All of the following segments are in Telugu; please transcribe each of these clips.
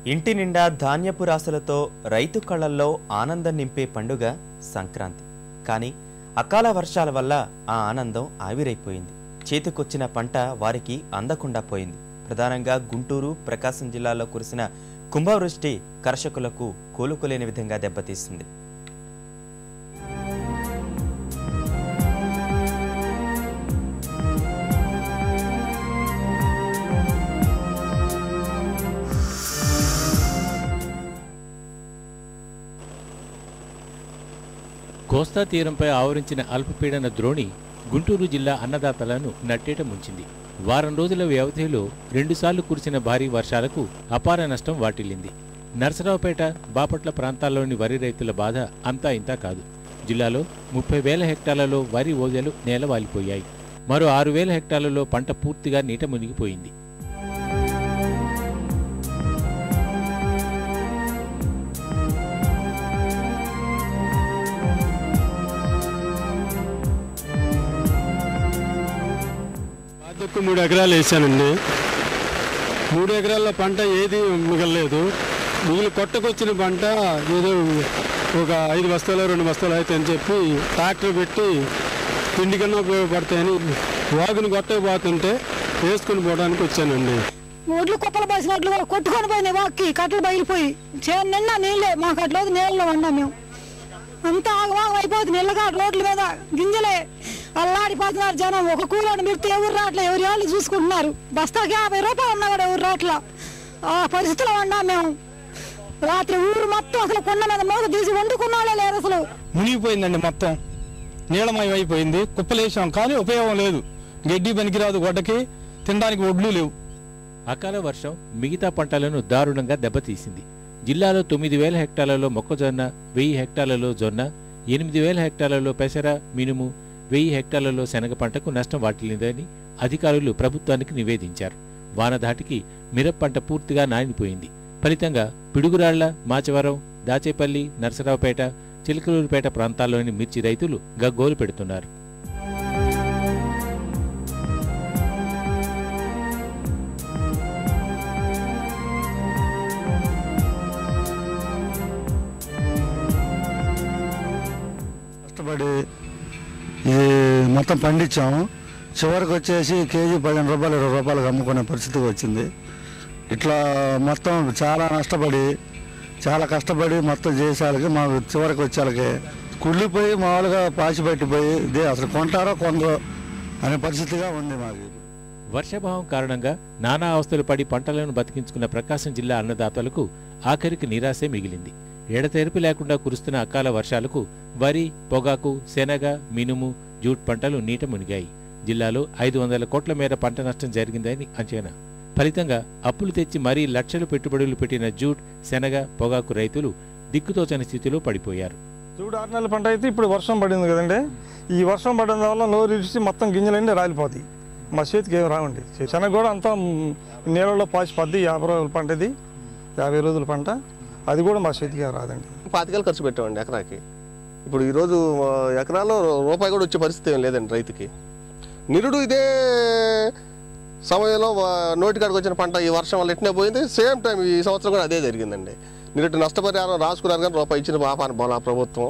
ఇంటి నిండా ధాన్యపు రాసులతో రైతు కళ్ళల్లో ఆనందం నింపే పండుగ సంక్రాంతి. కానీ అకాల వర్షాల వల్ల ఆ ఆనందం ఆవిరైపోయింది. చేతికొచ్చిన పంట వారికి అందకుండా పోయింది. ప్రధానంగా గుంటూరు, ప్రకాశం జిల్లాల్లో కురిసిన కుంభవృష్టి కర్షకులకు కోలుకోలేని విధంగా దెబ్బతీసింది. కోస్తా తీరంపై ఆవరించిన అల్పపీడన ద్రోణి గుంటూరు జిల్లా అన్నదాతలను నట్టేట ముంచింది. వారం రోజుల వ్యవధిలో 2 సార్లు కురిసిన భారీ వర్షాలకు అపార నష్టం వాటిల్లింది. నర్సరావుపేట, బాపట్ల ప్రాంతాల్లోని వరి రైతుల బాధ అంతా ఇంతా కాదు. జిల్లాలో 30,000 హెక్టార్లలో వరి ఓదెలు నేలవాలిపోయాయి. మరో 6,000 హెక్టార్లలో పంట పూర్తిగా నీట మునిగిపోయింది. అద్దెకు 3 ఎకరాలు వేసానండి. 3 ఎకరాల్లో పంట ఏది మిగలలేదు. మిగిలి కొట్టకొచ్చిన పంట ఏదో ఒక 5 బస్తాలు 2 బస్తాలు అయితే అని చెప్పి ట్రాక్టర్ పెట్టి తిండి కన్నా ఉపయోగపడతాయని వాగుని కొట్టకపోతుంటే వేసుకుని పోవడానికి వచ్చానండి. ఒడ్లు కుప్పలు పోసినట్లు కొట్టుకొని పోయినాయి. వాక్కి కట్టలు బయలుపోయి నిన్న నీళ్ళే మాకు అట్లా నీళ్ళలో ఉన్నాం. మేము అంతా ఆగవాగం అయిపోతుంది. నీళ్ళగా రోడ్ల మీద గింజలే అల్లాడిపోతున్నారు జనం. ఒక కూలని పెడితే ఎవరు రావట్లే, ఎవరి వాళ్ళు చూసుకుంటున్నారు. బస్తాకి 50 రూపాయలు ఉన్నా కూడా ఎవరు రావట్లా. ఆ పరిస్థితిలో ఉన్నాం మేము. రాత్రి ఊరు మొత్తం అసలు కొండ మీద మోగ తీసి వండుకున్నాడే లేరు. అసలు మునిగిపోయిందండి. మొత్తం నీళ్ళమయం అయిపోయింది. కుప్పలేసాం కానీ ఉపయోగం లేదు. గడ్డి పనికిరాదు, గొడ్డకి తినడానికి ఒడ్లు లేవు. అకాల వర్షం మిగతా పంటలను దారుణంగా దెబ్బతీసింది. జిల్లాలో 9,000 హెక్టార్లలో మొక్కజొన్న, 1000 హెక్టార్లలో జొన్న, 8,000 హెక్టార్లలో పెసర, మినుము, 1000 హెక్టార్లలో శనగ పంటకు నష్టం వాటిల్లిందని అధికారులు ప్రభుత్వానికి నివేదించారు. వానధాటికి మిరప పంట పూర్తిగా నానిపోయింది. ఫలితంగా పిడుగురాళ్ల, మాచవరం, దాచేపల్లి, నర్సరావుపేట, చిలకలూరుపేట ప్రాంతాల్లోని మిర్చి రైతులు గగ్గోలు పెడుతున్నారు. కష్టపడి ఇది మొత్తం పండించాము. చివరికి వచ్చేసి కేజీ 15 రూపాయలు 20 రూపాయలకు అమ్ముకునే పరిస్థితికి వచ్చింది. ఇట్లా మొత్తం చాలా నష్టపడి చాలా కష్టపడి మొత్తం చేసేళ్ళకి మా చివరికి వచ్చేళ్ళకి కుళ్ళిపోయి మామూలుగా పాచి పట్టిపోయి అసలు కొంటారో కొందరో అనే పరిస్థితిగా ఉంది మాకు. వర్షాభావం కారణంగా నానా అవస్థలు పడి పంటలను బతికించుకున్న ప్రకాశం జిల్లా అన్నదాతలకు ఆఖరికి నిరాశే మిగిలింది. ఎడతెరిపి లేకుండా కురుస్తున్న అకాల వర్షాలకు వరి, పొగాకు, శనగ, మినుము, జూట్ పంటలు నీట మునిగాయి. జిల్లాలో 500 కోట్ల మేర పంట నష్టం జరిగిందని అంచనా. ఫలితంగా అప్పులు తెచ్చి మరీ లక్షలు పెట్టుబడులు పెట్టిన జూట్, శనగ, పొగాకు రైతులు దిక్కుతోచని స్థితిలో పడిపోయారు. జూట్ 6 నెలల పంట అయితే ఇప్పుడు వర్షం పడింది కదండి. ఈ వర్షం పడడం వల్ల నోరు ఇచ్చి మొత్తం గింజలన్నీ రాలిపోతాయి. మా చేతికి ఏమి రావండి. శనగ కూడా అంతా నీళ్ళలో పాచి పద్ది 50 రోజుల పంట, ఇది 50 రోజుల పంట. అది కూడా మా చేతికి రాదండి. 25,000 ఖర్చు పెట్టామండి ఎకరాకి. ఇప్పుడు ఈరోజు ఎకరాలో రూపాయి కూడా వచ్చే పరిస్థితి ఏం లేదండి రైతుకి. నిరుడు ఇదే సమయంలో నోటికాడికి వచ్చిన పంట ఈ వర్షం వల్ల ఎట్నే పోయింది. సేమ్ టైం ఈ సంవత్సరం కూడా అదే జరిగిందండి. నిరుడు నష్టపరిహారం రాసుకున్నారు కానీ రూపాయి ఇచ్చిన పాపాన ప్రభుత్వం.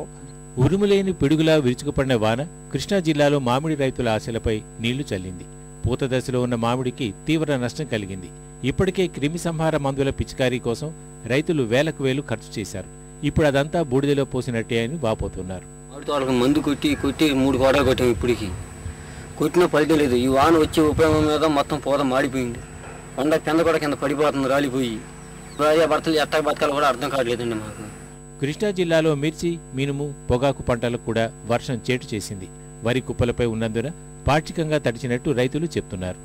ఉరుములేని పిడుగులా విరుచుకుపడిన వాన కృష్ణా జిల్లాలో మామిడి రైతుల ఆశలపై నీళ్లు చల్లింది. పూత దశలో ఉన్న మామిడికి తీవ్ర నష్టం కలిగింది. ఇప్పటికే క్రిమి సంహార మందుల పిచికారీ కోసం రైతులు వేలకు వేలు ఖర్చు చేశారు. ఇప్పుడు అదంతా బూడిదలో పోసినట్టే అని వాపోతున్నారు. మందు కొట్టి 3 కోటలు కొట్టాము. ఇప్పటికి కొట్టిన ఫలితం లేదు. ఈ వాన వచ్చే ఉపయోగం మీద మొత్తం పూత మాడిపోయింది. పంట కింద పడిపోతుంది, రాలిపోయి. భార్య భర్తలు ఎట్టా బతకాలు కూడా అర్థం కావట్లేదండి మాకు. కృష్ణా జిల్లాలో మిర్చి, మినుము, పొగాకు పంటలకు కూడా వర్షం చేటు చేసింది. వరి కుప్పలపై ఉన్నందున పాక్షికంగా తడిచినట్టు రైతులు చెప్తున్నారు.